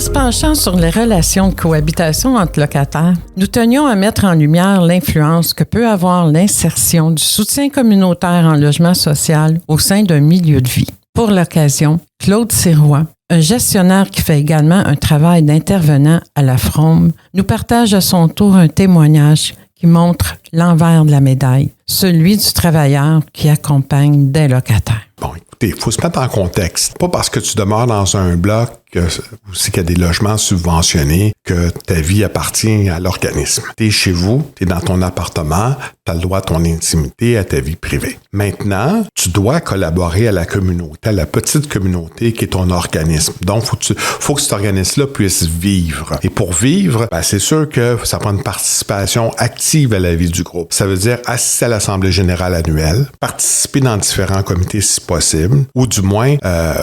En se penchant sur les relations de cohabitation entre locataires, nous tenions à mettre en lumière l'influence que peut avoir l'insertion du soutien communautaire en logement social au sein d'un milieu de vie. Pour l'occasion, Claude Sirois, un gestionnaire qui fait également un travail d'intervenant à la Frome, nous partage à son tour un témoignage qui montre l'envers de la médaille, celui du travailleur qui accompagne des locataires. Bon, écoutez, il faut se mettre en contexte. Pas parce que tu demeures dans un bloc où c'est qu'il y a des logements subventionnés que ta vie appartient à l'organisme. Tu es chez vous, tu es dans ton appartement, tu as le droit à ton intimité, à ta vie privée. Maintenant, tu dois collaborer à la communauté, à la petite communauté qui est ton organisme. Donc, faut que cet organisme-là puisse vivre. Et pour vivre, c'est sûr que ça prend une participation active à la vie du groupe. Ça veut dire assister à l'Assemblée générale annuelle, participer dans différents comités si possible, ou du moins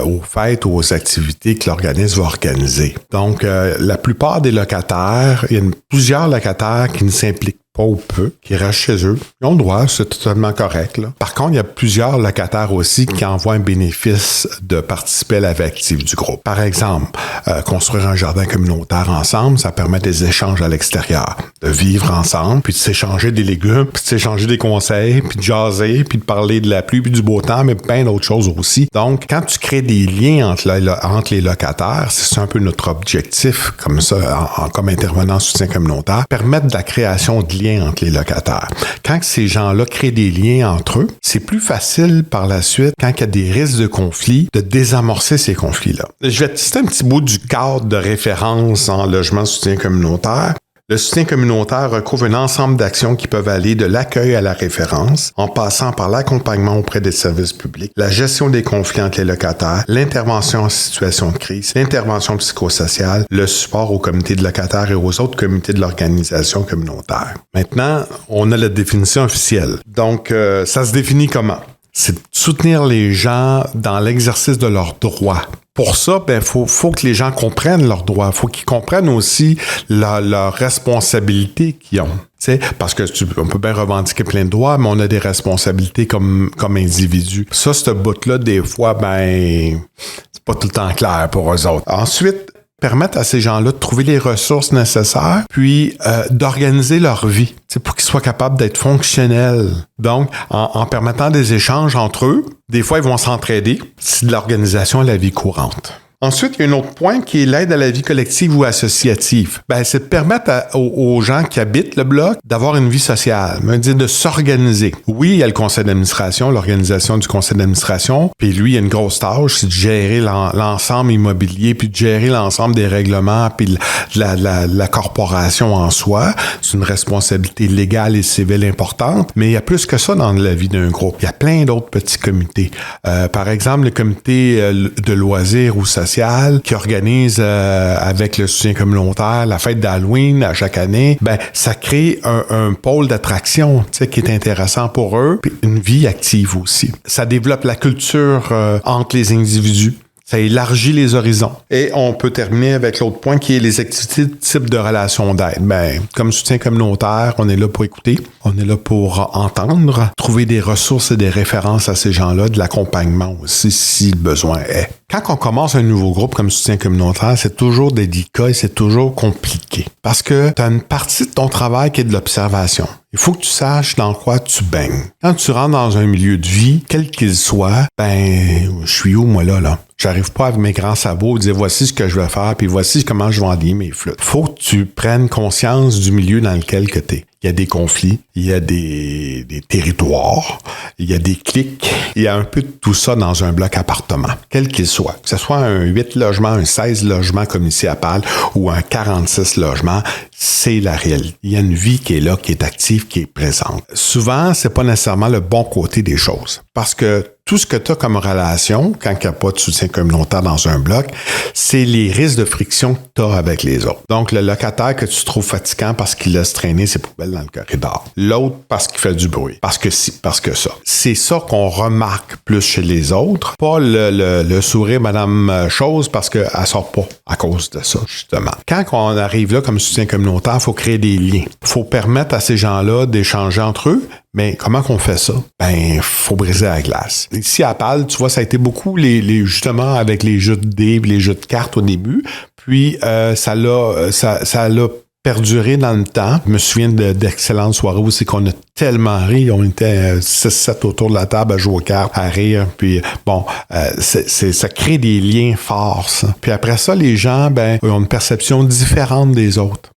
aux fêtes ou aux activités que l'organisme va organiser. Donc, la plupart des locataires, il y a plusieurs locataires qui ne s'impliquent pas ou peu, qui restent chez eux. Ils ont le droit, c'est totalement correct. Là. Par contre, il y a plusieurs locataires aussi qui envoient un bénéfice de participer à la vie active du groupe. Par exemple, construire un jardin communautaire ensemble, ça permet des échanges à l'extérieur, de vivre ensemble, puis de s'échanger des légumes, puis de s'échanger des conseils, puis de jaser, puis de parler de la pluie, puis du beau temps, mais plein d'autres choses aussi. Donc, quand tu crées des liens entre les locataires, c'est un peu notre objectif, comme ça, comme intervenant en soutien communautaire, permettre de la création de liens entre les locataires. Quand ces gens-là créent des liens entre eux, c'est plus facile par la suite, quand il y a des risques de conflits, de désamorcer ces conflits-là. Je vais te citer un petit bout du cadre de référence en logement soutien communautaire. Le soutien communautaire recouvre un ensemble d'actions qui peuvent aller de l'accueil à la référence, en passant par l'accompagnement auprès des services publics, la gestion des conflits entre les locataires, l'intervention en situation de crise, l'intervention psychosociale, le support aux comités de locataires et aux autres comités de l'organisation communautaire. Maintenant, on a la définition officielle. Donc, ça se définit comment? C'est de soutenir les gens dans l'exercice de leurs droits. Pour ça, faut que les gens comprennent leurs droits. Faut qu'ils comprennent aussi leurs responsabilités qu'ils ont. T'sais, parce que on peut bien revendiquer plein de droits, mais on a des responsabilités comme individus. Ça, ce bout-là, des fois, c'est pas tout le temps clair pour eux autres. Ensuite, permettre à ces gens-là de trouver les ressources nécessaires, puis d'organiser leur vie, pour qu'ils soient capables d'être fonctionnels. Donc, en permettant des échanges entre eux, des fois, ils vont s'entraider. C'est de l'organisation à la vie courante. Ensuite, il y a un autre point qui est l'aide à la vie collective ou associative. C'est de permettre aux gens qui habitent le bloc d'avoir une vie sociale, de s'organiser. Oui, il y a le conseil d'administration, l'organisation du conseil d'administration, puis lui, il y a une grosse tâche, c'est de gérer l'ensemble immobilier, puis de gérer l'ensemble des règlements, puis la corporation en soi. C'est une responsabilité légale et civile importante, mais il y a plus que ça dans la vie d'un groupe. Il y a plein d'autres petits comités. Par exemple, le comité de loisirs ou social qui organise avec le soutien communautaire la fête d'Halloween à chaque année, ça crée un pôle d'attraction qui est intéressant pour eux, puis une vie active aussi. Ça développe la culture entre les individus. Ça élargit les horizons. Et on peut terminer avec l'autre point qui est les activités de type de relation d'aide. Comme soutien communautaire, on est là pour écouter, on est là pour entendre, trouver des ressources et des références à ces gens-là, de l'accompagnement aussi si le besoin est. Quand on commence un nouveau groupe comme soutien communautaire, c'est toujours délicat et c'est toujours compliqué. Parce que tu as une partie de ton travail qui est de l'observation. Il faut que tu saches dans quoi tu baignes. Quand tu rentres dans un milieu de vie, quel qu'il soit, je suis où moi là? J'arrive pas avec mes grands sabots dire voici ce que je vais faire puis voici comment je vais enlier mes flûtes. Faut que tu prennes conscience du milieu dans lequel que t'es. Il y a des conflits, il y a des territoires, il y a des clics, il y a un peu de tout ça dans un bloc appartement, quel qu'il soit. Que ce soit un 8 logements, un 16 logements comme ici à Pâle ou un 46 logements, c'est la réalité. Il y a une vie qui est là, qui est active, qui est présente. Souvent, c'est pas nécessairement le bon côté des choses parce que tout ce que tu as comme relation, quand il n'y a pas de soutien communautaire dans un bloc, c'est les risques de friction que tu as avec les autres. Donc, le locataire que tu trouves fatigant parce qu'il laisse traîner ses poubelles dans le corridor. L'autre parce qu'il fait du bruit. Parce que ci, parce que ça. C'est ça qu'on remarque plus chez les autres. Pas le sourire Madame Chose parce qu'elle sort pas à cause de ça, justement. Quand on arrive là comme soutien communautaire, il faut créer des liens. Il faut permettre à ces gens-là d'échanger entre eux, Mais comment qu'on fait ça? Ben, faut briser la glace. Ici, à Pâle, tu vois, ça a été beaucoup justement avec les jeux de dés, les jeux de cartes au début. Puis, ça l'a perduré dans le temps. Je me souviens d'excellentes soirées où c'est qu'on a tellement ri. On était 6-7 autour de la table à jouer aux cartes, à rire. Puis bon, ça crée des liens forts, ça. Puis après ça, les gens, ont une perception différente des autres.